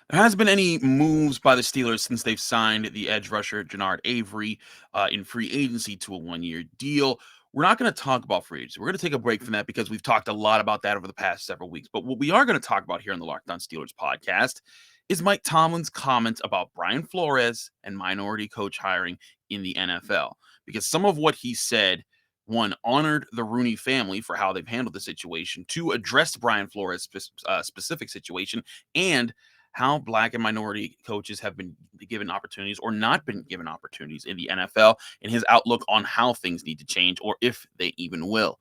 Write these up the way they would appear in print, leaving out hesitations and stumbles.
There hasn't been any moves by the Steelers since they've signed the edge rusher Jannard Avery in free agency to a one-year deal. We're not going to talk about free agency. We're going to take a break from that because we've talked a lot about that over the past several weeks. But what we are going to talk about here on the Locked On Steelers podcast is Mike Tomlin's comments about Brian Flores and minority coach hiring in the NFL. Because some of what he said, one, honored the Rooney family for how they've handled the situation, two, addressed Brian Flores' specific situation, and how black and minority coaches have been given opportunities or not been given opportunities in the NFL, and his outlook on how things need to change or if they even will.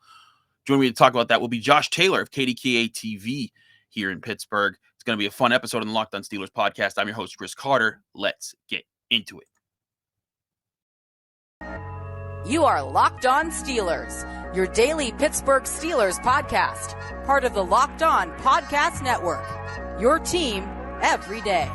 Joining me to talk about that will be Josh Taylor of KDKA TV here in Pittsburgh. It's going to be a fun episode on the Locked On Steelers podcast. I'm your host, Chris Carter. Let's get into it. You are Locked On Steelers, your daily Pittsburgh Steelers podcast, part of the Locked On Podcast Network, your team every day.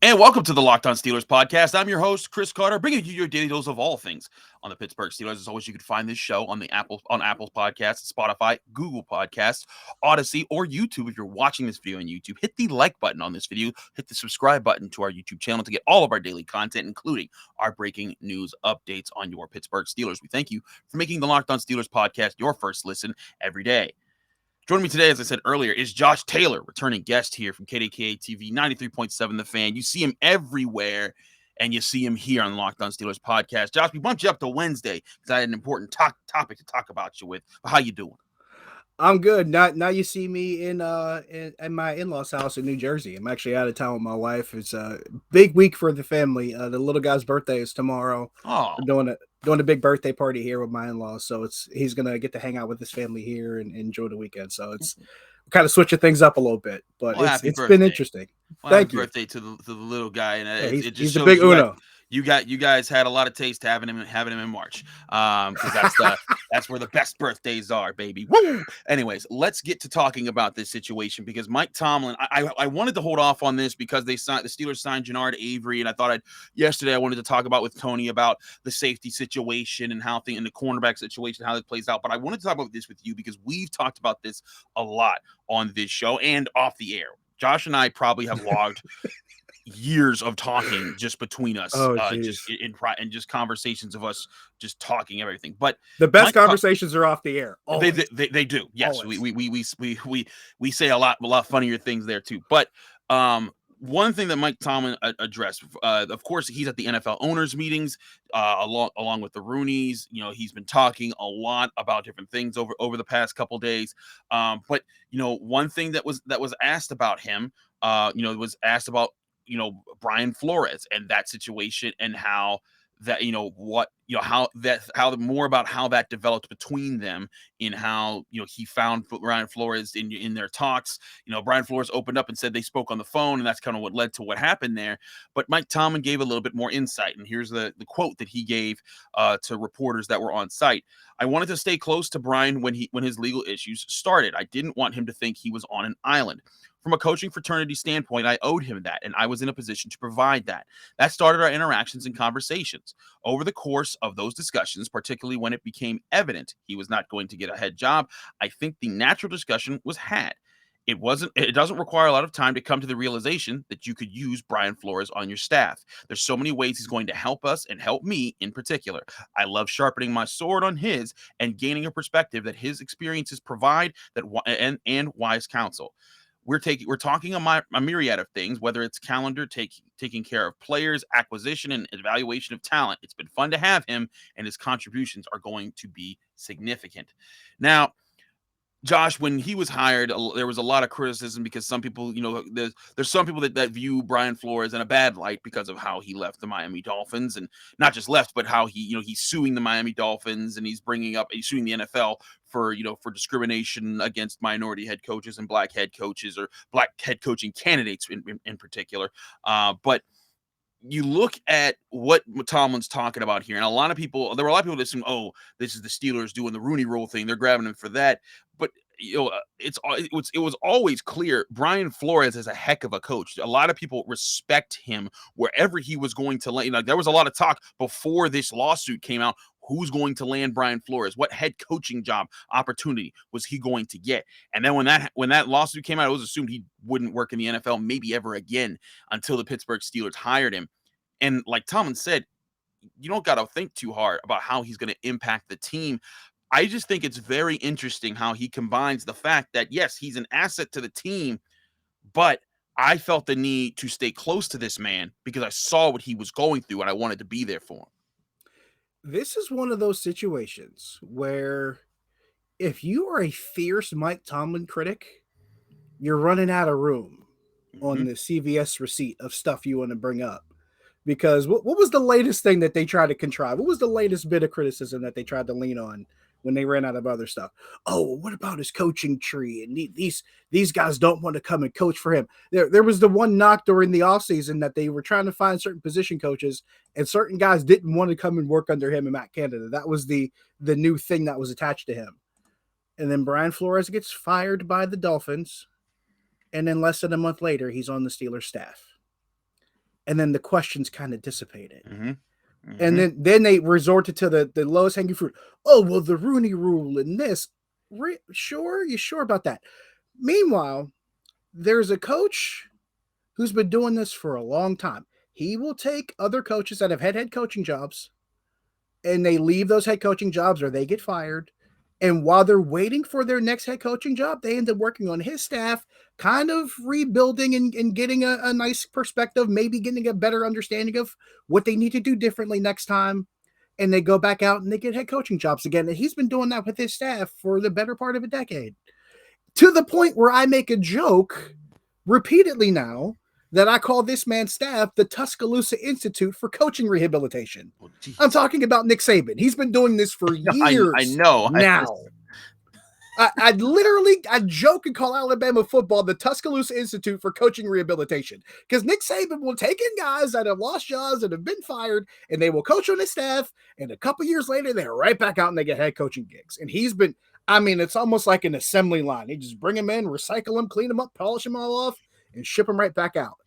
And welcome to the Locked On Steelers podcast. I'm your host, Chris Carter, bringing you your daily dose of all things on the Pittsburgh Steelers. As always, you can find this show on Apple Podcasts, Spotify, Google Podcasts, Odyssey, or YouTube. If you're watching this video on YouTube, hit the like button on this video, hit the subscribe button to our YouTube channel to get all of our daily content, including our breaking news updates on your Pittsburgh Steelers. We thank you for making the Locked On Steelers podcast your first listen every day. Joining me today, as I said earlier, is Josh Taylor, returning guest here from KDKA TV, 93.7 The Fan. You see him everywhere, and you see him here on the Locked On Steelers podcast. Josh, we bumped you up to Wednesday because I had an important topic to talk about you with. How you doing? I'm good. Now you see me in my in-laws house in New Jersey. I'm actually out of town with my wife. It's a big week for the family. The little guy's birthday is tomorrow. Oh, We're doing a big birthday party here with my in-laws. So he's gonna get to hang out with his family here and enjoy the weekend. So it's kind of switching things up a little bit, but it's been interesting. Thank you. Happy birthday to the little guy, and Yeah, it just he's the shows big Uno. You guys had a lot of taste having him in March, because that's where the best birthdays are, baby. Woo! Anyways, let's get to talking about this situation because Mike Tomlin. I wanted to hold off on this because the Steelers signed Jannard Avery, and I thought yesterday I wanted to talk about with Tony about the safety situation and and the cornerback situation, how it plays out. But I wanted to talk about this with you because we've talked about this a lot on this show and off the air. Josh and I probably have logged years of talking just between us, just in just conversations of us just talking everything. But the best conversations are off the air. They do. Yes, we say a lot funnier things there too. But one thing that Mike Tomlin addressed, of course, he's at the NFL owners meetings along with the Rooneys. You know, he's been talking a lot about different things over the past couple days. But one thing that was asked about him, was asked about Brian Flores and that situation and how that more about how that developed between them in how he found Brian Flores in their talks. Brian Flores opened up and said they spoke on the phone, and that's kind of what led to what happened there. But Mike Tomlin gave a little bit more insight, and here's the quote that he gave to reporters that were on site. "I wanted to stay close to Brian when his legal issues started. I didn't want him to think he was on an island. From a coaching fraternity standpoint, I owed him that, and I was in a position to provide that. That started our interactions and conversations. Over the course of those discussions, particularly when it became evident he was not going to get a head job, I think the natural discussion was had. It doesn't require a lot of time to come to the realization that you could use Brian Flores on your staff. There's so many ways he's going to help us and help me in particular. I love sharpening my sword on his and gaining a perspective that his experiences provide and wise counsel. We're talking a myriad of things, whether it's calendar, taking care of players, acquisition, and evaluation of talent. It's been fun to have him, and his contributions are going to be significant." Now, Josh, when he was hired, there was a lot of criticism because some people, there's some people that view Brian Flores in a bad light because of how he left the Miami Dolphins, and not just left, but how he's suing the Miami Dolphins, and he's suing the NFL for discrimination against minority head coaches and black head coaches or black head coaching candidates in particular. But you look at what Tomlin's talking about here, and there were a lot of people that assume, oh, this is the Steelers doing the Rooney Rule thing. They're grabbing him for that. But it was always clear Brian Flores is a heck of a coach. A lot of people respect him wherever he was going to land. There was a lot of talk before this lawsuit came out. Who's going to land Brian Flores? What head coaching job opportunity was he going to get? And then when that lawsuit came out, it was assumed he wouldn't work in the NFL maybe ever again until the Pittsburgh Steelers hired him. And like Tomlin said, you don't got to think too hard about how he's going to impact the team. I just think it's very interesting how he combines the fact that, yes, he's an asset to the team, but I felt the need to stay close to this man because I saw what he was going through and I wanted to be there for him. This is one of those situations where if you are a fierce Mike Tomlin critic, you're running out of room on the CVS receipt of stuff you want to bring up. Because what was the latest thing that they tried to contrive? What was the latest bit of criticism that they tried to lean on when they ran out of other stuff? Oh, what about his coaching tree? And these guys don't want to come and coach for him. There was the one knock during the offseason that they were trying to find certain position coaches, and certain guys didn't want to come and work under him and Matt Canada. That was the new thing that was attached to him. And then Brian Flores gets fired by the Dolphins, and then less than a month later, he's on the Steelers staff. And then the questions kind of dissipated. And then they resorted to the lowest hanging fruit. Oh, well, the Rooney Rule and this. Sure? You sure about that? Meanwhile, there's a coach who's been doing this for a long time. He will take other coaches that have had head coaching jobs, and they leave those head coaching jobs or they get fired. And while they're waiting for their next head coaching job, they end up working on his staff, kind of rebuilding and getting a nice perspective, maybe getting a better understanding of what they need to do differently next time. And they go back out and they get head coaching jobs again. And he's been doing that with his staff for the better part of a decade, to the point where I make a joke repeatedly now that I call this man's staff the Tuscaloosa Institute for Coaching Rehabilitation. Oh, I'm talking about Nick Saban. He's been doing this for years. I know. Now. I joke and call Alabama football the Tuscaloosa Institute for Coaching Rehabilitation, because Nick Saban will take in guys that have lost jobs and have been fired, and they will coach on his staff, and a couple years later, they're right back out and they get head coaching gigs. And he's been, it's almost like an assembly line. He just bring them in, recycle them, clean them up, polish them all off, and ship them right back out.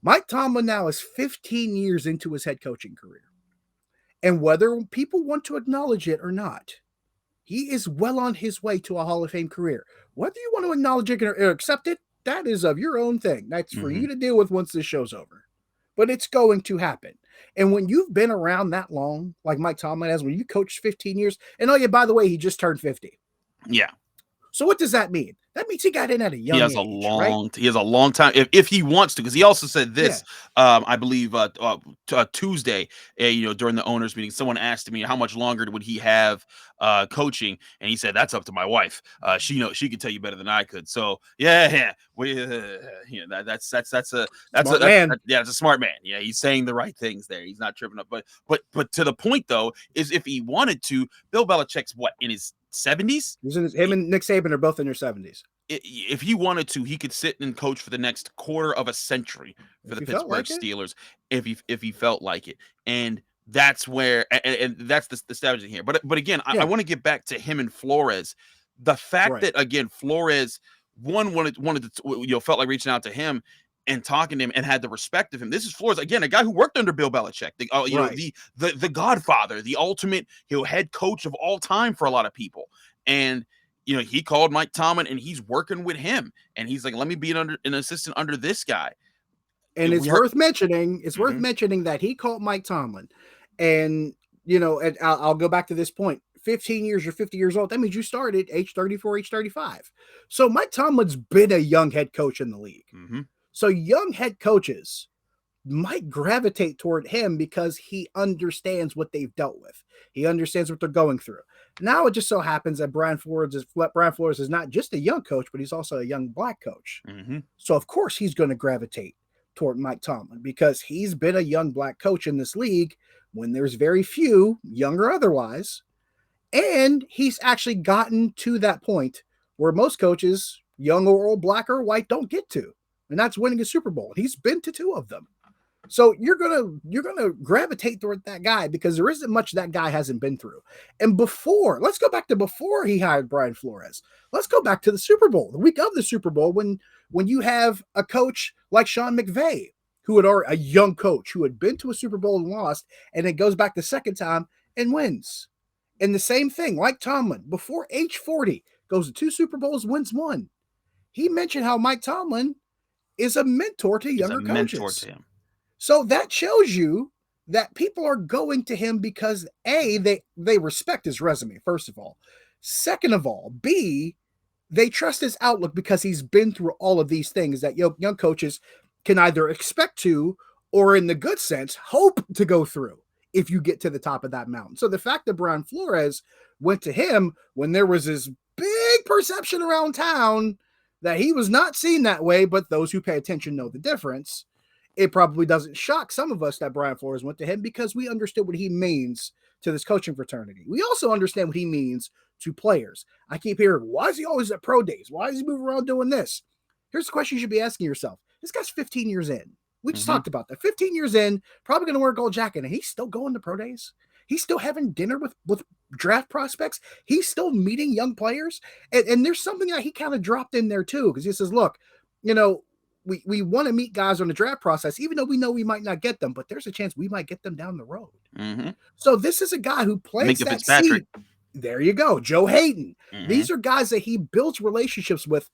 Mike Tomlin now is 15 years into his head coaching career. And whether people want to acknowledge it or not, he is well on his way to a Hall of Fame career. Whether you want to acknowledge it or accept it, that is of your own thing. That's for you to deal with once this show's over. But it's going to happen. And when you've been around that long, like Mike Tomlin has, when you coached 15 years, and oh yeah, by the way, he just turned 50. Yeah. So what does that mean? That means he got in at a young age. He has a long time if he wants to, because he also said this, I believe Tuesday, during the owners meeting, someone asked me how much longer would he have coaching, and he said that's up to my wife. She could tell you better than I could. So that's a smart man. Yeah, he's saying the right things there. He's not tripping up. But to the point though is, if he wanted to, Bill Belichick's in his 70s. Him and Nick Saban are both in their 70s. If he wanted to, he could sit and coach for the next quarter of a century for the Pittsburgh Steelers if he felt like it. And that's where, and that's the strategy here. But again, I want to get back to him and Flores. The fact that, again, Flores wanted to, felt like reaching out to him and talking to him and had the respect of him. This is Flores, again, a guy who worked under Bill Belichick, the Godfather, the ultimate head coach of all time for a lot of people. And he called Mike Tomlin and he's working with him. And he's like, let me be an assistant under this guy. And it's worth mentioning. It's worth mentioning that he called Mike Tomlin. And, and I'll go back to this point. 15 years or 50 years old. That means you started age 34, age 35. So Mike Tomlin's been a young head coach in the league. So young head coaches might gravitate toward him because he understands what they've dealt with. He understands what they're going through. Now it just so happens that Brian Flores is not just a young coach, but he's also a young black coach. So of course he's going to gravitate toward Mike Tomlin because he's been a young black coach in this league when there's very few, young or otherwise. And he's actually gotten to that point where most coaches, young or old, black or white, don't get to. And that's winning a Super Bowl. He's been to 2 of them. So you're gonna gravitate toward that guy because there isn't much that guy hasn't been through. And let's go back to before he hired Brian Flores. Let's go back to the Super Bowl, the week of the Super Bowl, when you have a coach like Sean McVay, who had already a young coach who had been to a Super Bowl and lost, and then goes back the second time and wins. And the same thing, like Tomlin, before age 40, goes to 2 Super Bowls, wins 1. He mentioned how Mike Tomlin is a mentor to younger coaches. Mentor to him. So that shows you that people are going to him because A, they respect his resume, first of all. Second of all, B, they trust his outlook because he's been through all of these things that young coaches can either expect to, or in the good sense, hope to go through if you get to the top of that mountain. So the fact that Brian Flores went to him when there was this big perception around town that he was not seen that way, but those who pay attention know the difference. It probably doesn't shock some of us that Brian Flores went to him because we understood what he means to this coaching fraternity. We also understand what he means to players. I keep hearing, why is he always at pro days? Why is he moving around doing this? Here's the question you should be asking yourself. This guy's 15 years in. We just talked about that. 15 years in, probably going to wear a gold jacket, and he's still going to pro days. He's still having dinner with draft prospects. He's still meeting young players. And there's something that he kind of dropped in there too, because he says, look, we want to meet guys on the draft process, even though we know we might not get them, but there's a chance we might get them down the road. So this is a guy who plants that seed. There you go. Joe Hayden. These are guys that he builds relationships with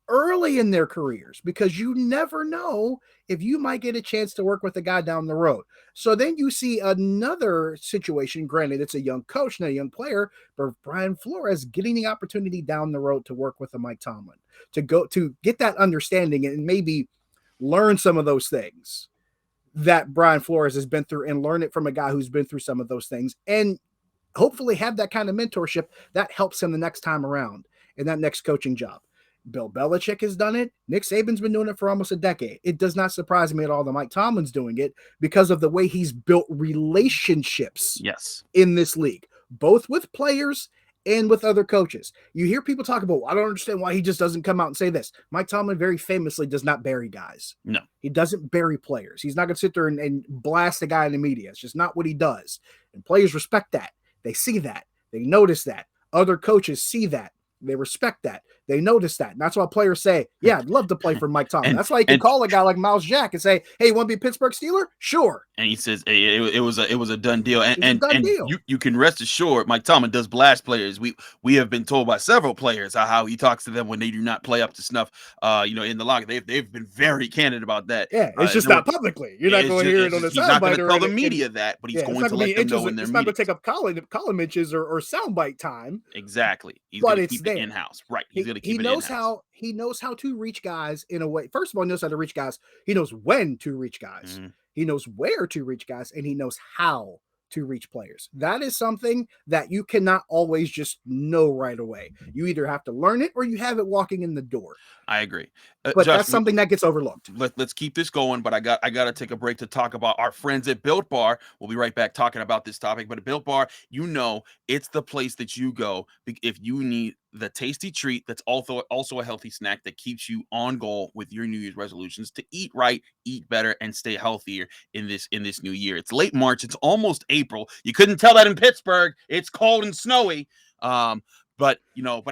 early in their careers because you never know if you might get a chance to work with a guy down the road. So then you see another situation, granted it's a young coach, not a young player, but Brian Flores getting the opportunity down the road to work with a Mike Tomlin, to get that understanding and maybe learn some of those things that Brian Flores has been through and learn it from a guy who's been through some of those things and hopefully have that kind of mentorship that helps him the next time around in that next coaching job. Bill Belichick has done it. Nick Saban's been doing it for almost a decade. It does not surprise me at all that Mike Tomlin's doing it because of the way he's built relationships in this league, both with players and with other coaches. You hear people talk about, I don't understand why he just doesn't come out and say this. Mike Tomlin very famously does not bury guys. No. He doesn't bury players. He's not going to sit there and blast a guy in the media. It's just not what he does. And players respect that. They see that. They notice that. Other coaches see that. They respect that. They notice that. And that's why players say, yeah, I'd love to play for Mike Tomlin. That's why you can call a guy like Miles Jack and say, hey, you want to be a Pittsburgh Steeler? Sure. And he says it was a done deal. And you can rest assured Mike Tomlin does blast players. We have been told by several players how he talks to them when they do not play up to snuff in the locker. They've been very candid about that. Yeah, it's just not publicly. You're not going to hear it on the soundbite. He's not going to tell the media that, but he's going to let them know in their meetings. It's not going to take up column inches or soundbite time. Exactly. He's going to keep it in-house. Right. He's going to keep it in-house. He knows how to reach guys in a way. First of all, he knows how to reach guys. He knows when to reach guys. He knows where to reach guys, and he knows how to reach players. That is something that you cannot always just know right away. You either have to learn it or you have it walking in the door. I agree. But Josh, that's something that gets overlooked. Let's keep this going, but I got to take a break to talk about our friends at Built Bar. We'll be right back talking about this topic, but at Built Bar, it's the place that you go if you need the tasty treat that's also a healthy snack that keeps you on goal with your New Year's resolutions to eat right, eat better, and stay healthier in this new year. It's late March. It's almost April. You couldn't tell that in Pittsburgh. It's cold and snowy. But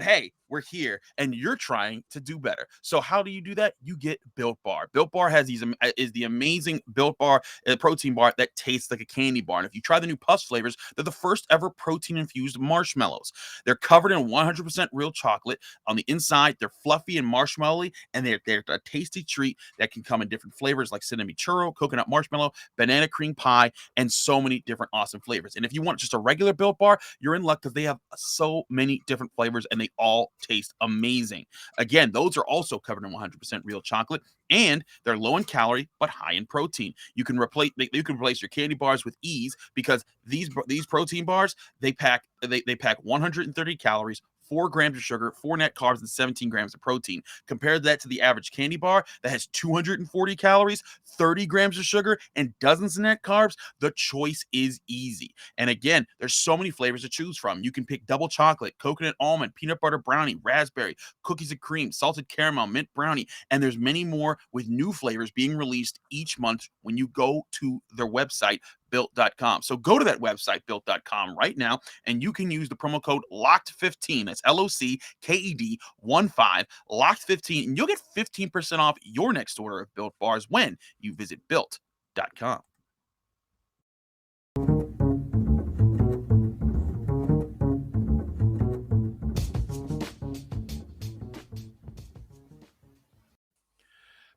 hey, we're here and you're trying to do better. So how do you do that? You get Built Bar. Built Bar is the amazing Built Bar protein bar that tastes like a candy bar. And if you try the new Puffs flavors, they're the first ever protein infused marshmallows. They're covered in 100% real chocolate. On the inside, they're fluffy and marshmallowy, and they're a tasty treat that can come in different flavors like cinnamon churro, coconut marshmallow, banana cream pie, and so many different awesome flavors. And if you want just a regular Built Bar, you're in luck because they have so many different flavors and they all taste amazing. Again, those are also covered in 100% real chocolate, and they're low in calorie but high in protein. You can replace your candy bars with ease because these protein bars they pack 130 calories, 4 grams of sugar, 4 net carbs, and 17 grams of protein. Compare that to the average candy bar that has 240 calories, 30 grams of sugar, and dozens of net carbs. The choice is easy. And again, there's so many flavors to choose from. You can pick double chocolate, coconut almond, peanut butter brownie, raspberry, cookies and cream, salted caramel, mint brownie, and there's many more with new flavors being released each month when you go to their website, built.com. So go to that website, built.com right now, and you can use the promo code LOCKED15. That's LOCKED 15, LOCKED15, and you'll get 15% off your next order of Built Bars when you visit built.com.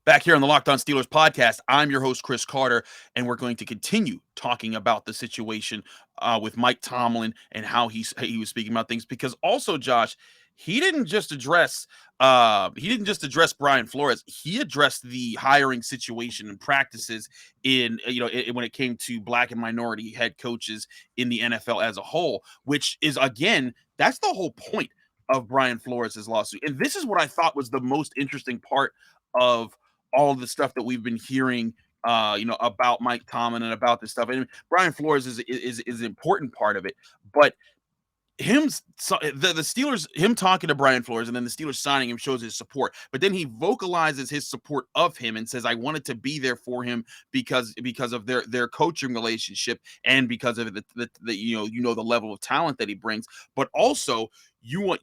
Back here on the Locked On Steelers podcast, I'm your host, Chris Carter, and we're going to continue talking about the situation with Mike Tomlin and how he was speaking about things. Because also, Josh, he didn't just address Brian Flores. He addressed the hiring situation and practices when it came to black and minority head coaches in the NFL as a whole, which is, again, that's the whole point of Brian Flores' lawsuit. And this is what I thought was the most interesting part of all the stuff that we've been hearing, about Mike Tomlin and about this stuff. And Brian Flores is an important part of it, but the Steelers, him talking to Brian Flores and then the Steelers signing him shows his support, but then he vocalizes his support of him and says, I wanted to be there for him because of their coaching relationship and because of the level of talent that he brings. But also you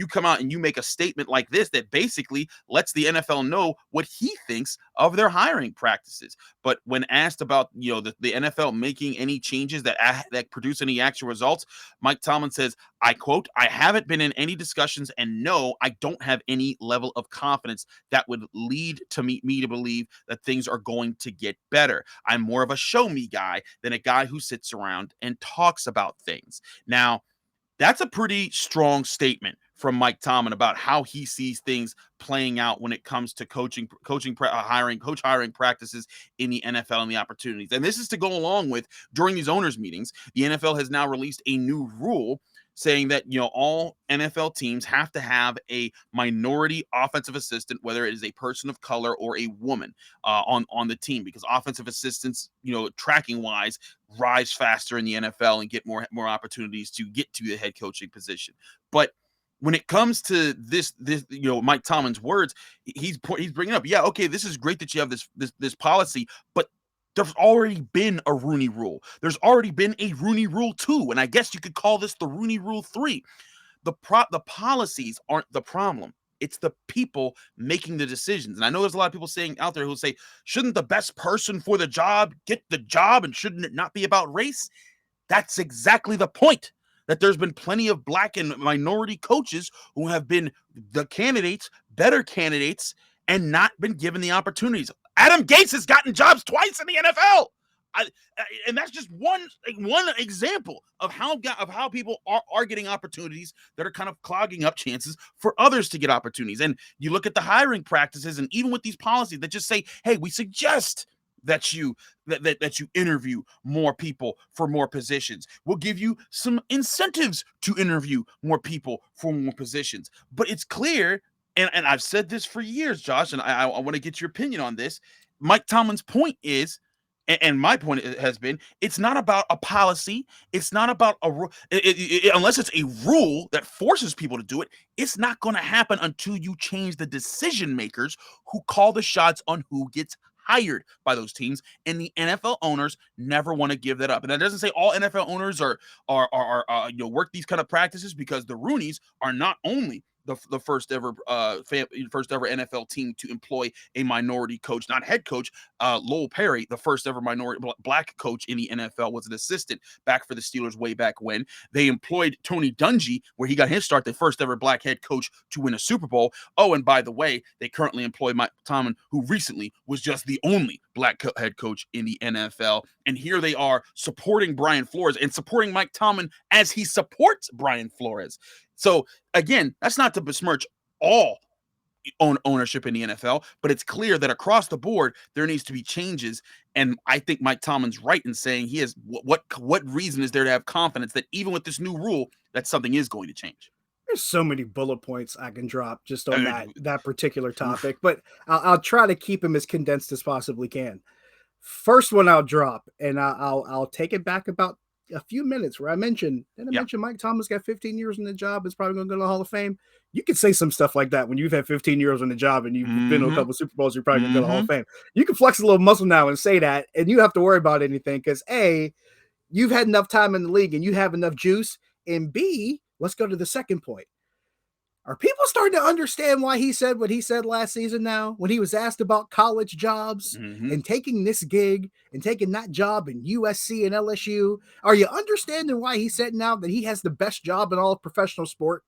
come out and you make a statement like this that basically lets the NFL know what he thinks of their hiring practices. But when asked about the NFL making any changes that produce any actual results, Mike Tomlin says, I quote, I haven't been in any discussions, and no, I don't have any level of confidence that would lead to me to believe that things are going to get better. I'm more of a show me guy than a guy who sits around and talks about things. Now, that's a pretty strong statement from Mike Tomlin about how he sees things playing out when it comes to coach hiring practices in the NFL and the opportunities. And this is to go along with, during these owners' meetings, the NFL has now released a new rule saying that all NFL teams have to have a minority offensive assistant, whether it is a person of color or a woman on the team, because offensive assistants, tracking wise, rise faster in the NFL and get more opportunities to get to the head coaching position. But when it comes to this, Mike Tomlin's words, he's bringing up, yeah, okay, this is great that you have this policy, but there's already been a Rooney Rule. There's already been a Rooney Rule 2, and I guess you could call this the Rooney Rule 3. The policies aren't the problem. It's the people making the decisions. And I know there's a lot of people saying out there who say, shouldn't the best person for the job get the job, and shouldn't it not be about race? That's exactly the point. That there's been plenty of black and minority coaches who have been the candidates, better candidates, and not been given the opportunities. Adam Gase has gotten jobs twice in the NFL. And that's just one example of how people are getting opportunities that are kind of clogging up chances for others to get opportunities. And you look at the hiring practices, and even with these policies that just say, hey, we suggest that you interview more people for more positions. We'll give you some incentives to interview more people for more positions. But it's clear, and I've said this for years, Josh, and I want to get your opinion on this. Mike Tomlin's point is, and my point has been, it's not about a policy. It's not about unless it's a rule that forces people to do it. It's not going to happen until you change the decision makers who call the shots on who gets hired by those teams, and the NFL owners never want to give that up. And that doesn't say all NFL owners are work these kind of practices, because the Rooneys are not only the first ever NFL team to employ a minority coach, not head coach. Lowell Perry, the first ever minority black coach in the NFL, was an assistant back for the Steelers way back when. They employed Tony Dungy, where he got his start, the first ever black head coach to win a Super Bowl. Oh, and by the way, they currently employ Mike Tomlin, who recently was just the only black head coach in the NFL. And here they are supporting Brian Flores and supporting Mike Tomlin as he supports Brian Flores. So again, that's not to besmirch all ownership in the NFL, but it's clear that across the board there needs to be changes. And I think Mike Tomlin's right in saying he has what reason is there to have confidence that even with this new rule, that something is going to change? There's so many bullet points I can drop just on I that particular oof. topic, but I'll try to keep them as condensed as possibly can. First one I'll drop, and I'll take it back about a few minutes where I mentioned Yeah. Mike Thomas got 15 years in the job. It's probably going to go to the Hall of Fame. You can say some stuff like that when you've had 15 years on the job and you've been to a couple of Super Bowls. You're probably going to go to the Hall of Fame. You can flex a little muscle now and say that, and you don't have to worry about anything because A, you've had enough time in the league and you have enough juice, and B, let's go to the second point. Are people starting to understand why he said what he said last season now when he was asked about college jobs and taking this gig and taking that job in USC and LSU? Are you understanding why he said now that he has the best job in all of professional sport?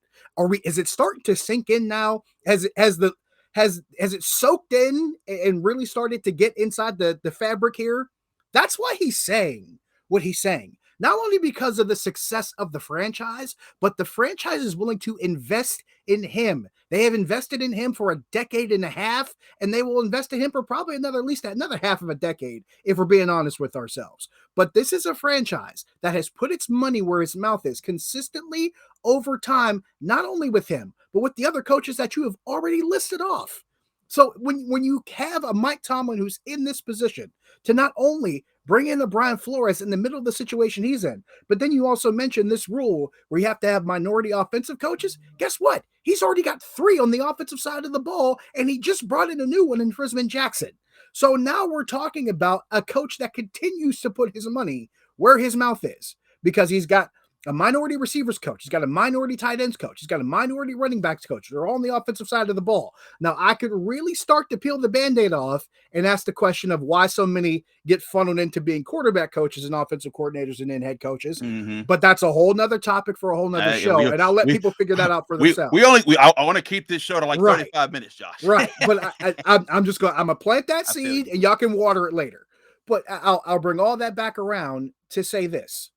Is it starting to sink in now? Has it soaked in and really started to get inside the fabric here? That's why he's saying what he's saying. Not only because of the success of the franchise, but the franchise is willing to invest in him. They have invested in him for a decade and a half, and they will invest in him for probably at least another half of a decade, if we're being honest with ourselves. But this is a franchise that has put its money where its mouth is consistently over time, not only with him, but with the other coaches that you have already listed off. So when you have a Mike Tomlin who's in this position to not only bring in a Brian Flores in the middle of the situation he's in, but then you also mentioned this rule where you have to have minority offensive coaches. Guess what? He's already got 3 on the offensive side of the ball, and he just brought in a new one in Frisman Jackson. So now we're talking about a coach that continues to put his money where his mouth is because he's got a minority receivers coach. He's got a minority tight ends coach. He's got a minority running backs coach. They're all on the offensive side of the ball. Now, I could really start to peel the Band-Aid off and ask the question of why so many get funneled into being quarterback coaches and offensive coordinators and then head coaches. But that's a whole nother topic for a whole nother show. And I'll let people figure that out for themselves. I want to keep this show to like 35 minutes, Josh. Right. But I'm just going to plant that seed and y'all can water it later. But I'll bring all that back around to say this.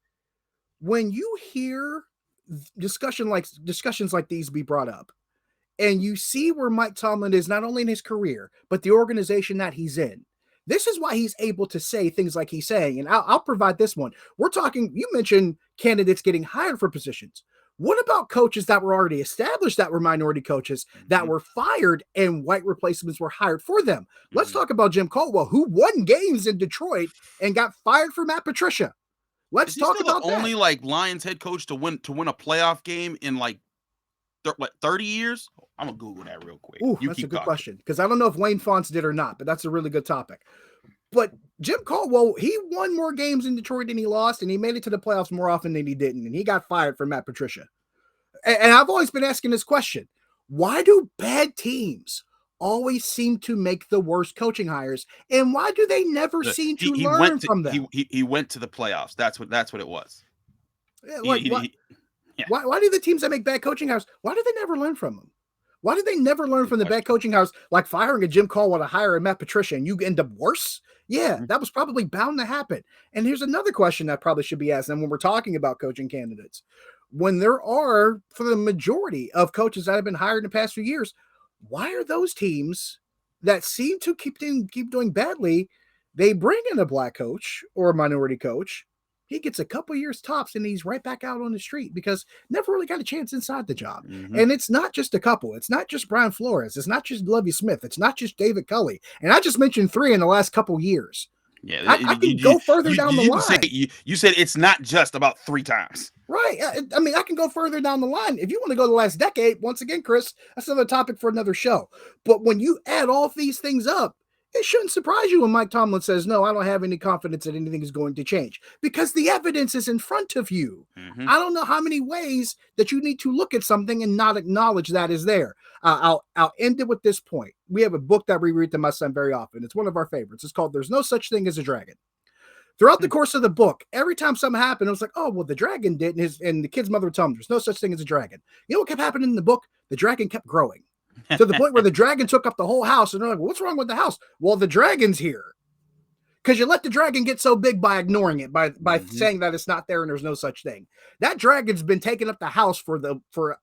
When you hear discussions like these be brought up, and you see where Mike Tomlin is not only in his career, but the organization that he's in, this is why he's able to say things like he's saying. And I'll provide this one. We're talking, you mentioned candidates getting hired for positions. What about coaches that were already established that were minority coaches that were fired and white replacements were hired for them? Let's talk about Jim Caldwell, who won games in Detroit and got fired for Matt Patricia. Let's talk about the only like Lions head coach to win a playoff game in like 30 years. I'm gonna Google that real quick. That's a good question because I don't know if Wayne Fonts did or not, but that's a really good topic. But Jim Caldwell, he won more games in Detroit than he lost, and he made it to the playoffs more often than he didn't, and he got fired for Matt Patricia. And I've always been asking this question: why do bad teams always seem to make the worst coaching hires, and why do they never seem to learn from them? He went to the playoffs. That's what it was. Why do the teams that make bad coaching hires, why do they never learn from them? Why do they never learn from the bad coaching hires, like firing a Jim Caldwell to hire a Matt Patricia and you end up worse? Yeah, that was probably bound to happen. And here's another question that probably should be asked. And when we're talking about coaching candidates, when there are, for the majority of coaches that have been hired in the past few years, why are those teams that seem to keep doing badly, they bring in a black coach or a minority coach, he gets a couple years tops and he's right back out on the street because never really got a chance inside the job. And it's not just a couple. It's not just Brian Flores. It's not just Lovie Smith. It's not just David Culley. And I just mentioned 3 in the last couple years. Yeah, I can go further down the line. You said it's not just about 3 times. Right. I mean, I can go further down the line. If you want to go the last decade, once again, Chris, that's another topic for another show. But when you add all these things up, it shouldn't surprise you when Mike Tomlin says, no, I don't have any confidence that anything is going to change because the evidence is in front of you. I don't know how many ways that you need to look at something and not acknowledge that is there. I'll end it with this point. We have a book that we read to my son very often. It's one of our favorites. It's called There's No Such Thing as a Dragon. Throughout the course of the book, every time something happened, it was like, oh, well, the dragon did. And the kid's mother would tell him there's no such thing as a dragon. You know what kept happening in the book? The dragon kept growing. To the point where the dragon took up the whole house. And they're like, well, what's wrong with the house? Well, the dragon's here. Because you let the dragon get so big by ignoring it, by saying that it's not there and there's no such thing. That dragon's been taking up the house for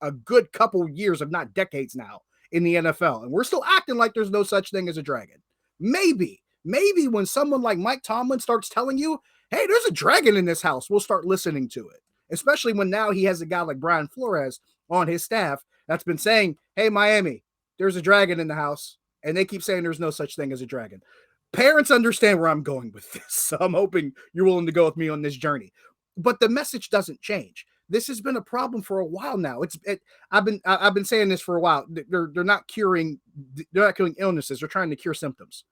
a good couple years, if not decades now, in the NFL. And we're still acting like there's no such thing as a dragon. Maybe when someone like Mike Tomlin starts telling you, hey, there's a dragon in this house, we'll start listening to it. Especially when now he has a guy like Brian Flores on his staff that's been saying, hey, Miami, there's a dragon in the house. And they keep saying there's no such thing as a dragon. Parents understand where I'm going with this. So I'm hoping you're willing to go with me on this journey. But the message doesn't change. This has been a problem for a while now. I've been saying this for a while. They're not curing illnesses. They're trying to cure symptoms.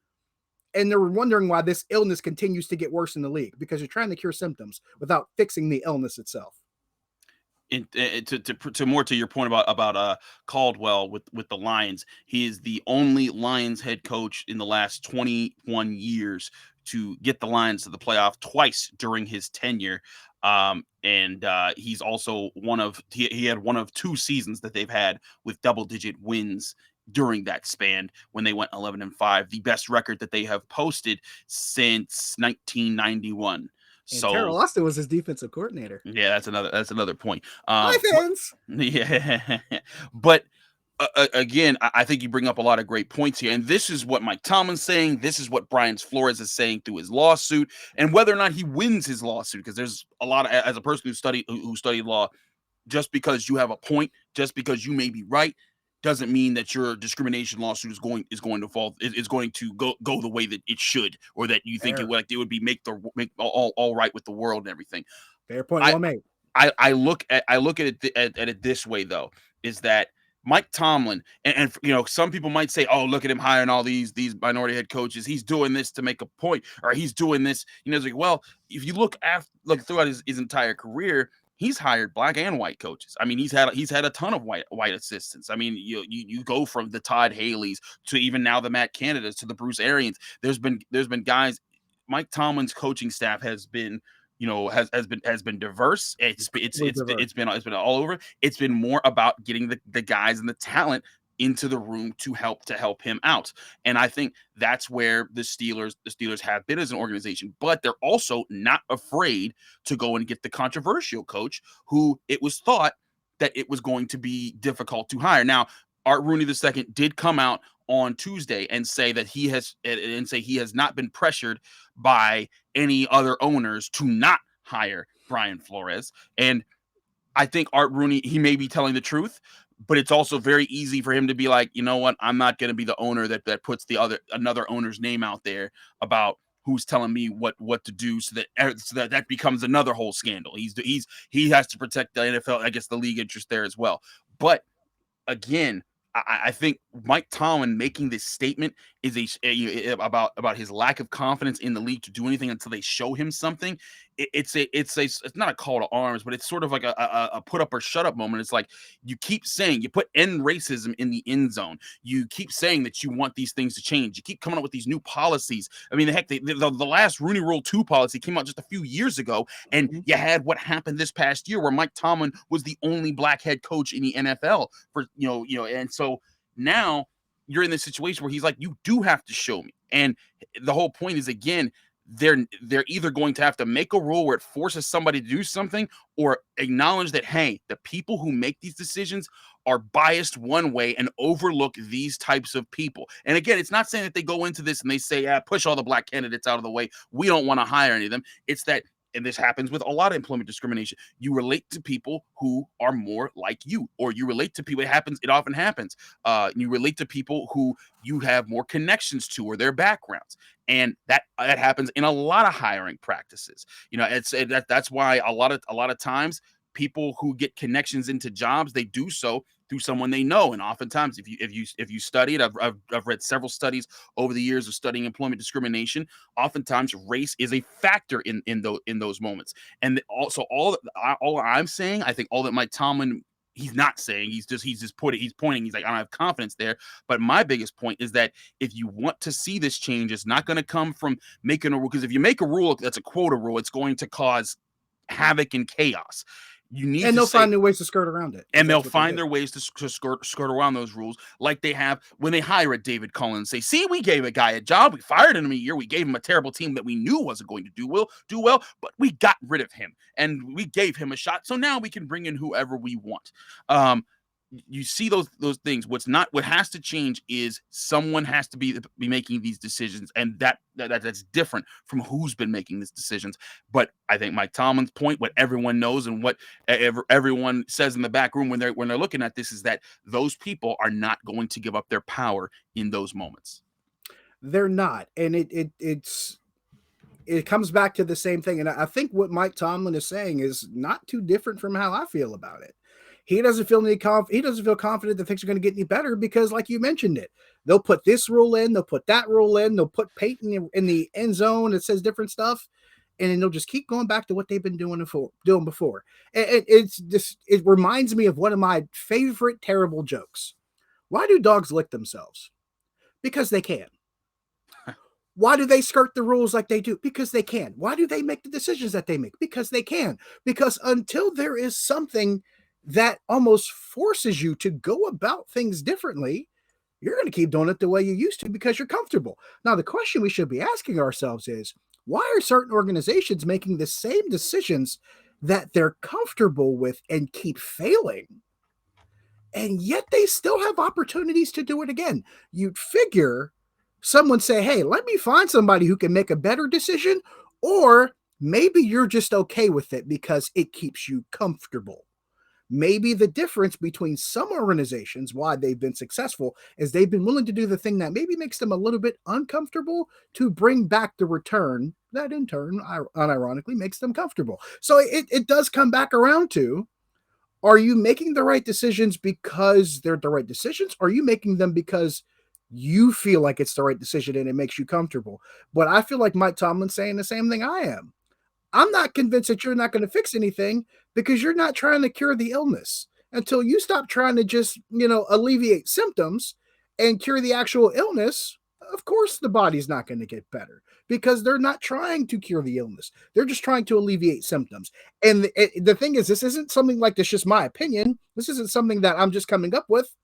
And they're wondering why this illness continues to get worse in the league, because you're trying to cure symptoms without fixing the illness itself. To more to your point about Caldwell with the Lions, he is the only Lions head coach in the last 21 years to get the Lions to the playoff twice during his tenure. And he's also he had one of 2 seasons that they've had with double-digit wins during that span when they went 11-5, the best record that they have posted since 1991. And So Terrell Austin was his defensive coordinator. Yeah, that's another point. Hi, fans. Yeah, but again, I think you bring up a lot of great points here, and this is what Mike Tomlin's saying. This is what Brian Flores is saying through his lawsuit, and whether or not he wins his lawsuit, because there's a lot of, as a person who studied law, just because you have a point, just because you may be right, doesn't mean that your discrimination lawsuit is going to go the way that it should, or that you think it would be make all right with the world and everything. Fair point, well made. I look at it this way, though, is that Mike Tomlin, and some people might say, oh, look at him hiring all these minority head coaches. He's doing this to make a point, or he's doing this. It's like, well, if you look throughout his entire career, he's hired black and white coaches. I mean, he's had a ton of white assistants. I mean, you go from the Todd Haley's to even now the Matt Canadas to the Bruce Arians. There's been guys. Mike Tomlin's coaching staff has been has been diverse. It's been all over. It's been more about getting the guys and the talent into the room to help him out. And I think that's where the Steelers have been as an organization, but they're also not afraid to go and get the controversial coach who it was thought that it was going to be difficult to hire. Now, Art Rooney II did come out on Tuesday and say that he has not been pressured by any other owners to not hire Brian Flores. And I think Art Rooney, he may be telling the truth, but it's also very easy for him to be like, you know what, I'm not going to be the owner that puts another owner's name out there about who's telling me what to do, so that becomes another whole scandal. He has to protect the NFL, I guess, the league interest there as well. But again, I think Mike Tomlin making this statement is about his lack of confidence in the league to do anything until they show him something. It's not a call to arms, but it's sort of like a put up or shut up moment. It's like you keep saying, you put end racism in the end zone. You keep saying that you want these things to change. You keep coming up with these new policies. I mean, heck, the last Rooney Rule 2 policy came out just a few years ago, and you had what happened this past year where Mike Tomlin was the only black head coach in the NFL for and so now you're in this situation where he's like, you do have to show me. And the whole point is, again, they're either going to have to make a rule where it forces somebody to do something, or acknowledge that, hey, the people who make these decisions are biased one way and overlook these types of people. And again, it's not saying that they go into this and they say, push all the black candidates out of the way, we don't want to hire any of them. It's that, and this happens with a lot of employment discrimination, you relate to people who are more like you, or you relate to people, it often happens. You relate to people who you have more connections to, or their backgrounds. And that happens in a lot of hiring practices. That's why a lot of times people who get connections into jobs, they do so through someone they know. And oftentimes, if you study it, I've read several studies over the years of studying employment discrimination. Oftentimes, race is a factor in those moments. And also, all I'm saying, I think all that Mike Tomlin, he's not saying, he's pointing. He's like, I don't have confidence there. But my biggest point is that if you want to see this change, it's not going to come from making a rule. Because if you make a rule that's a quota rule, it's going to cause havoc and chaos. They'll find their ways to skirt around it. And they'll find their ways to skirt around those rules, like they have when they hire a David Cullen and say, see, we gave a guy a job, we fired him in a year, we gave him a terrible team that we knew wasn't going to do well, but we got rid of him and we gave him a shot, so now we can bring in whoever we want. you see those things. What has to change is someone has to be making these decisions, and that's different from who's been making these decisions. But I think Mike Tomlin's point, what everyone knows and what everyone says in the back room when they're looking at this, is that those people are not going to give up their power in those moments. They're not, and it comes back to the same thing. And I think what Mike Tomlin is saying is not too different from how I feel about it. He doesn't feel confident that things are going to get any better because, like you mentioned it, they'll put this rule in, they'll put that rule in, they'll put Peyton in the end zone. It says different stuff, and then they'll just keep going back to what they've been doing before. It reminds me of one of my favorite terrible jokes. Why do dogs lick themselves? Because they can. Why do they skirt the rules like they do? Because they can. Why do they make the decisions that they make? Because they can. Because until there is something that almost forces you to go about things differently, you're going to keep doing it the way you used to because you're comfortable. Now, the question we should be asking ourselves is, why are certain organizations making the same decisions that they're comfortable with and keep failing? And yet they still have opportunities to do it again. You'd figure someone say, hey, let me find somebody who can make a better decision, or maybe you're just okay with it because it keeps you comfortable. Maybe the difference between some organizations, why they've been successful, is they've been willing to do the thing that maybe makes them a little bit uncomfortable to bring back the return that in turn, unironically, makes them comfortable. So it does come back around to, are you making the right decisions because they're the right decisions? Or are you making them because you feel like it's the right decision and it makes you comfortable? But I feel like Mike Tomlin's saying the same thing I am. I'm not convinced that you're not going to fix anything because you're not trying to cure the illness. Until you stop trying to just, alleviate symptoms and cure the actual illness, of course the body's not going to get better because they're not trying to cure the illness. They're just trying to alleviate symptoms. And the thing is, this isn't something like this, just my opinion. This isn't something that I'm just coming up with.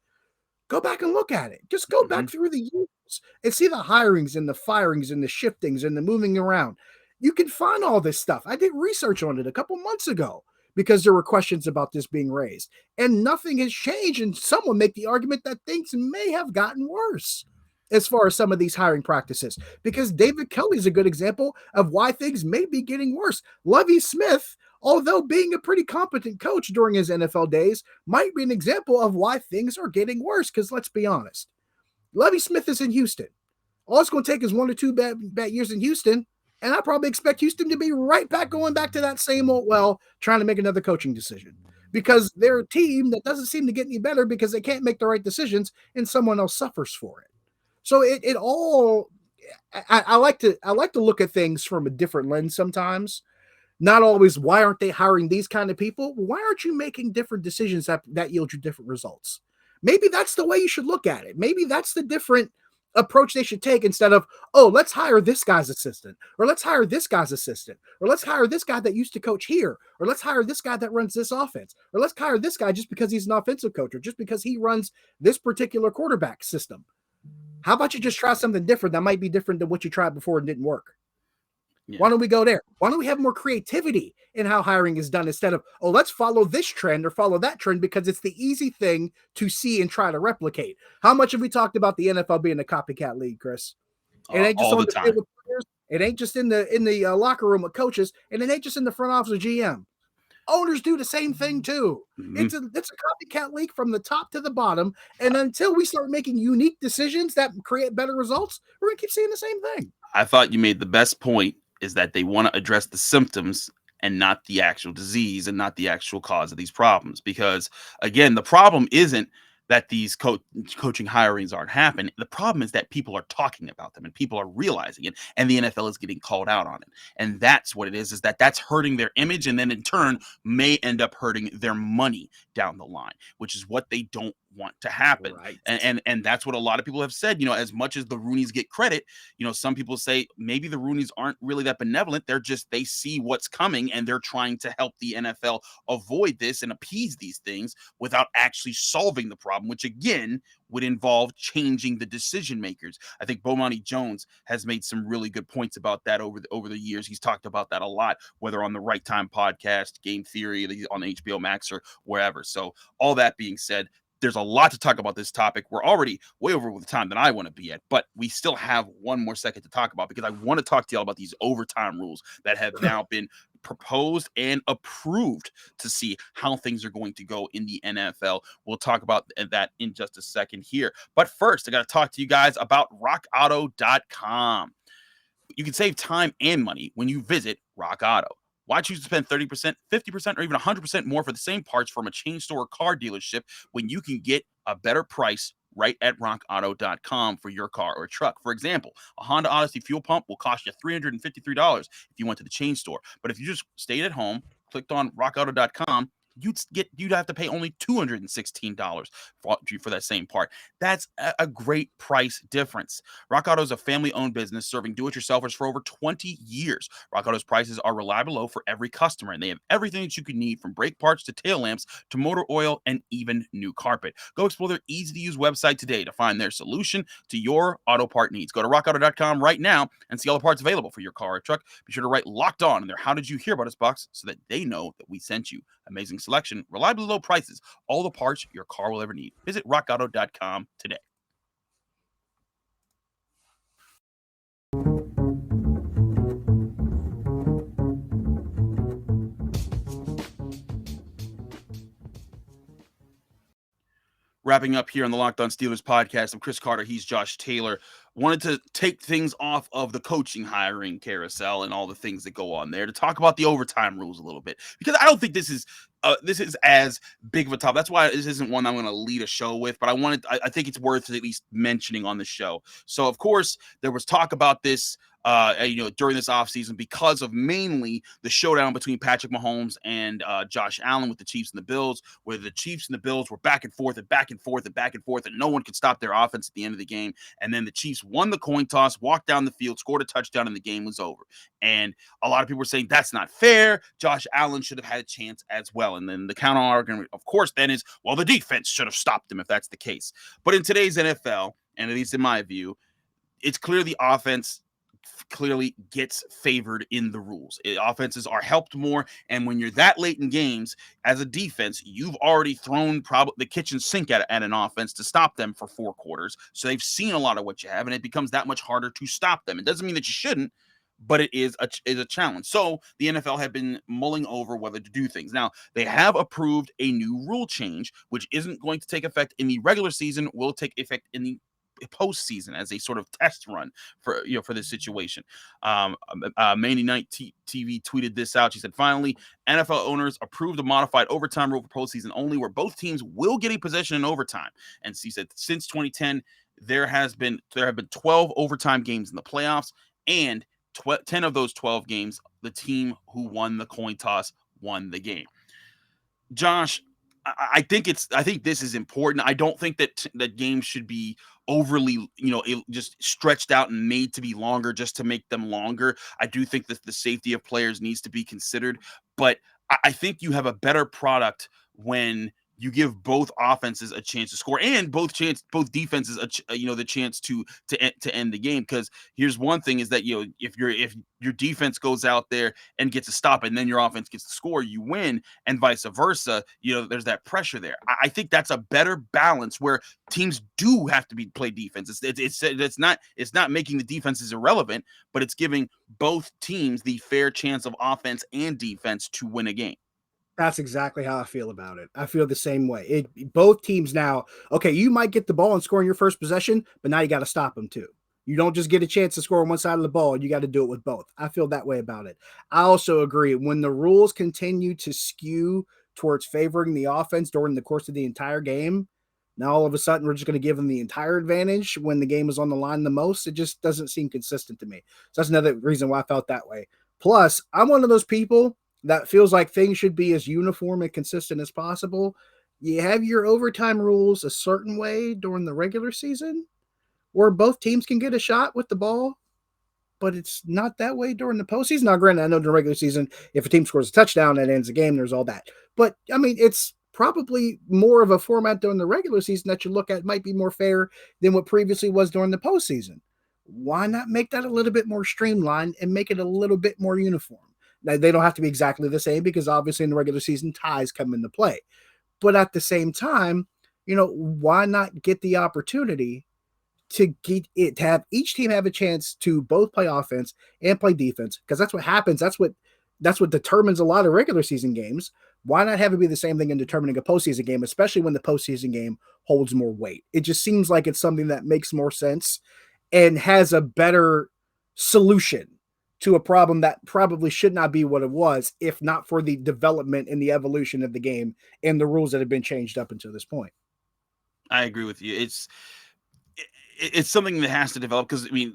Go back and look at it. Just go back through the years and see the hirings and the firings and the shiftings and the moving around. You can find all this stuff. I did research on it a couple months ago because there were questions about this being raised, and nothing has changed. And someone make the argument that things may have gotten worse as far as some of these hiring practices, because David Kelly is a good example of why things may be getting worse. Lovie Smith, although being a pretty competent coach during his NFL days, might be an example of why things are getting worse. Because let's be honest, Lovie Smith is in Houston. All it's going to take is 1 or 2 bad years in Houston, and I probably expect Houston to be right back going back to that same old well, trying to make another coaching decision because they're a team that doesn't seem to get any better because they can't make the right decisions and someone else suffers for it. So I like to look at things from a different lens sometimes. Not always, why aren't they hiring these kind of people? Why aren't you making different decisions that yield you different results? Maybe that's the way you should look at it. Maybe that's the different approach they should take instead of, oh, let's hire this guy's assistant, or let's hire this guy's assistant, or let's hire this guy that used to coach here, or let's hire this guy that runs this offense, or let's hire this guy just because he's an offensive coach, or just because he runs this particular quarterback system. How about you just try something different that might be different than what you tried before and didn't work? Yeah. Why don't we go there? Why don't we have more creativity in how hiring is done instead of, oh, let's follow this trend or follow that trend because it's the easy thing to see and try to replicate? How much have we talked about the NFL being a copycat league, Chris? It ain't just all the time. Players, it ain't just in the locker room with coaches, and it ain't just in the front office of GM. Owners do the same thing too. Mm-hmm. It's a copycat league from the top to the bottom, and until we start making unique decisions that create better results, we're gonna keep seeing the same thing. I thought you made the best point, is that they want to address the symptoms and not the actual disease and not the actual cause of these problems. Because again, the problem isn't that these coaching hirings aren't happening. The problem is that people are talking about them and people are realizing it, and the NFL is getting called out on it. And that's what it is that's hurting their image, and then in turn may end up hurting their money down the line, which is what they don't want to happen. Right. And that's what a lot of people have said. As much as the Rooneys get credit, some people say maybe the Rooneys aren't really that benevolent. They see what's coming and they're trying to help the NFL avoid this and appease these things without actually solving the problem, which again would involve changing the decision makers. I think Bomani Jones has made some really good points about that over the years. He's talked about that a lot, whether on the Right Time podcast, Game Theory, on HBO Max, or wherever. So all that being said, There's a lot to talk about this topic. We're already way over the time that I want to be at, but we still have one more second to talk about because I want to talk to y'all about these overtime rules that have now been proposed and approved to see how things are going to go in the NFL. We'll talk about that in just a second here. But first, I got to talk to you guys about rockauto.com. You can save time and money when you visit Rock Auto. Why choose to spend 30%, 50%, or even 100% more for the same parts from a chain store or car dealership when you can get a better price right at rockauto.com for your car or truck? For example, a Honda Odyssey fuel pump will cost you $353 if you went to the chain store. But if you just stayed at home, clicked on rockauto.com, you'd have to pay only $216 for that same part. That's a great price difference. Rock Auto is a family-owned business serving do-it-yourselfers for over 20 years. Rock Auto's prices are reliable low for every customer, and they have everything that you could need from brake parts to tail lamps to motor oil and even new carpet. Go explore their easy-to-use website today to find their solution to your auto part needs. Go to rockauto.com right now and see all the parts available for your car or truck. Be sure to write "Locked On" in their "How did you hear about us" box so that they know that we sent you. Amazing selection, reliably low prices, all the parts your car will ever need. Visit rockauto.com today. Wrapping up here on the Locked On Steelers podcast, I'm Chris Carter. He's Josh Taylor. Wanted to take things off of the coaching hiring carousel and all the things that go on there to talk about the overtime rules a little bit, because I don't think this is as big of a topic. That's why this isn't one I'm going to lead a show with, but I think it's worth at least mentioning on the show. So, of course, there was talk about this during this offseason because of mainly the showdown between Patrick Mahomes and Josh Allen with the Chiefs and the Bills, where the Chiefs and the Bills were back and forth and back and forth and back and forth, and no one could stop their offense at the end of the game. And then the Chiefs won the coin toss, walked down the field, scored a touchdown, and the game was over. And a lot of people were saying that's not fair. Josh Allen should have had a chance as well. And then the counter argument, of course, then is, well, the defense should have stopped him if that's the case. But in today's NFL, and at least in my view, it's clear the offense clearly gets favored in the rules. Offenses are helped more, and when you're that late in games as a defense, you've already thrown probably the kitchen sink at an offense to stop them for 4 quarters. So they've seen a lot of what you have, and it becomes that much harder to stop them. It doesn't mean that you shouldn't, but it is a challenge. So the NFL had been mulling over whether to do things. Now, they have approved a new rule change, which isn't going to take effect in the regular season, will take effect in the postseason as a sort of test run for this situation. Mandy Night TV tweeted this out. She said, finally, NFL owners approved a modified overtime rule for postseason only, where both teams will get a possession in overtime. And she said, since 2010, there have been 12 overtime games in the playoffs, and 10 of those 12 games, the team who won the coin toss won the game. Josh, I think this is important. I don't think that games should be overly, just stretched out and made to be longer just to make them longer. I do think that the safety of players needs to be considered, but I think you have a better product when you give both offenses a chance to score and both defenses the chance to end the game. Because here's one thing is that if your defense goes out there and gets a stop and then your offense gets to score, you win, and vice versa. There's that pressure there. I think that's a better balance where teams do have to play defense. It's not making the defenses irrelevant, but it's giving both teams the fair chance of offense and defense to win a game. That's exactly how I feel about it. I feel the same way. Both teams now, okay, you might get the ball and score in your first possession, but now you got to stop them too. You don't just get a chance to score on one side of the ball. You got to do it with both. I feel that way about it. I also agree. When the rules continue to skew towards favoring the offense during the course of the entire game, now all of a sudden we're just going to give them the entire advantage when the game is on the line the most. It just doesn't seem consistent to me. So that's another reason why I felt that way. Plus, I'm one of those people that feels like things should be as uniform and consistent as possible. You have your overtime rules a certain way during the regular season where both teams can get a shot with the ball, but it's not that way during the postseason. Now, granted, I know in the regular season, if a team scores a touchdown, that ends the game, there's all that. But, I mean, it's probably more of a format during the regular season that you look at might be more fair than what previously was during the postseason. Why not make that a little bit more streamlined and make it a little bit more uniform? Now, they don't have to be exactly the same because obviously in the regular season, ties come into play. But at the same time, why not get the opportunity to get it, to have each team have a chance to both play offense and play defense? Because that's what happens. That's what determines a lot of regular season games. Why not have it be the same thing in determining a postseason game, especially when the postseason game holds more weight? It just seems like it's something that makes more sense and has a better solution to a problem that probably should not be what it was if not for the development and the evolution of the game and the rules that have been changed up until this point. I agree with you. It's something that has to develop because, I mean,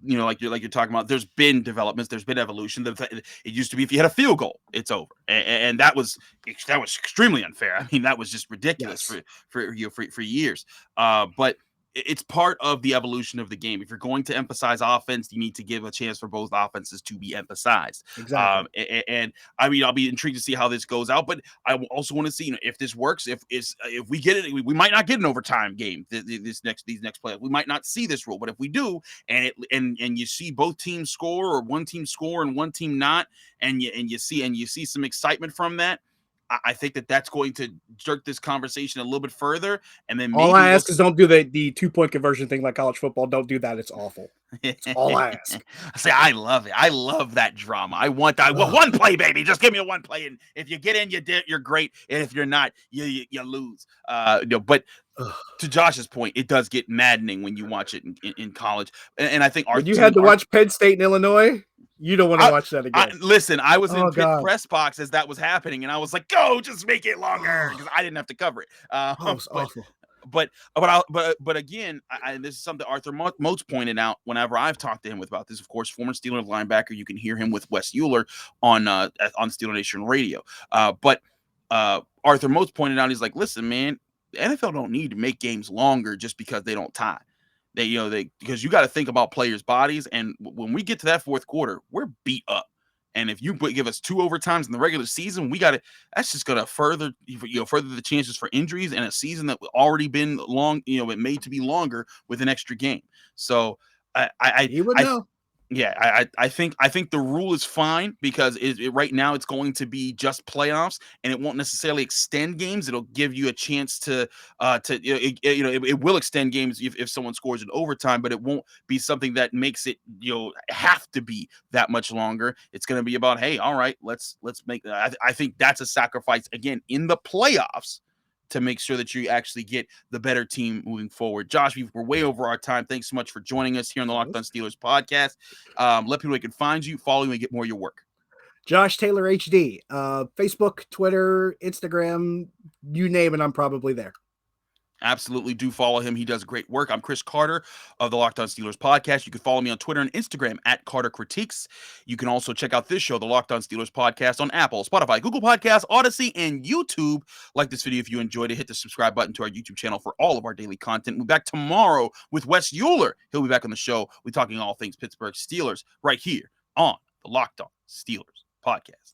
like you're talking about, there's been developments, there's been evolution. It used to be if you had a field goal, it's over, and that was extremely unfair. I mean, that was just ridiculous. Yes. for years. But it's part of the evolution of the game. If you're going to emphasize offense, you need to give a chance for both offenses to be emphasized. Exactly. And I mean, I'll be intrigued to see how this goes out, but I also want to see, if this works, if we get it, we might not get an overtime game these next playoffs. We might not see this rule, but if we do, and you see both teams score, or one team score and one team not, and you see some excitement from that, I think that's going to jerk this conversation a little bit further. And then all I ask is don't do the 2-point conversion thing like college football. Don't do that. It's awful. That's all I ask. See, I love it. I love that drama. I want one play, baby. Just give me a one play, and if you get in, you're great, and if you're not, you lose. But to Josh's point, it does get maddening when you watch it in college, and I think when you had to watch Penn State and Illinois. You don't want to watch that again. Listen, I was in Pitt press box as that was happening, and I was like, "Go, just make it longer," because I didn't have to cover it. It was awful. But again, this is something Arthur Moats pointed out whenever I've talked to him about this. Of course, former Steelers linebacker. You can hear him with Wes Euler on Steeler Nation Radio. But Arthur Moats pointed out, he's like, "Listen, man, the NFL don't need to make games longer just because they don't tie. Because you got to think about players' bodies, and when we get to that fourth quarter, we're beat up. And if you give us 2 overtimes in the regular season, that's just going to further the chances for injuries and a season that already been long, it made to be longer with an extra game. So you would know. Yeah, I think the rule is fine because right now it's going to be just playoffs, and it won't necessarily extend games. It'll give you a chance to it will extend games if someone scores in overtime, but it won't be something that makes it have to be that much longer. It's going to be about, hey, all right, let's make that. I think that's a sacrifice again in the playoffs to make sure that you actually get the better team moving forward. Josh, we're way over our time. Thanks so much for joining us here on the Locked On Steelers podcast. Let people know they can find you, follow you, and get more of your work. Josh Taylor HD, Facebook, Twitter, Instagram, you name it, I'm probably there. Absolutely do follow him. He does great work. I'm Chris Carter of the Locked On Steelers podcast. You can follow me on Twitter and Instagram at Carter Critiques. You can also check out this show, the Locked On Steelers podcast, on Apple, Spotify, Google Podcasts, Odyssey, and YouTube. Like this video if you enjoyed it. Hit the subscribe button to our YouTube channel for all of our daily content. We'll be back tomorrow with Wes Euler. He'll be back on the show. We're talking all things Pittsburgh Steelers right here on the Locked On Steelers podcast.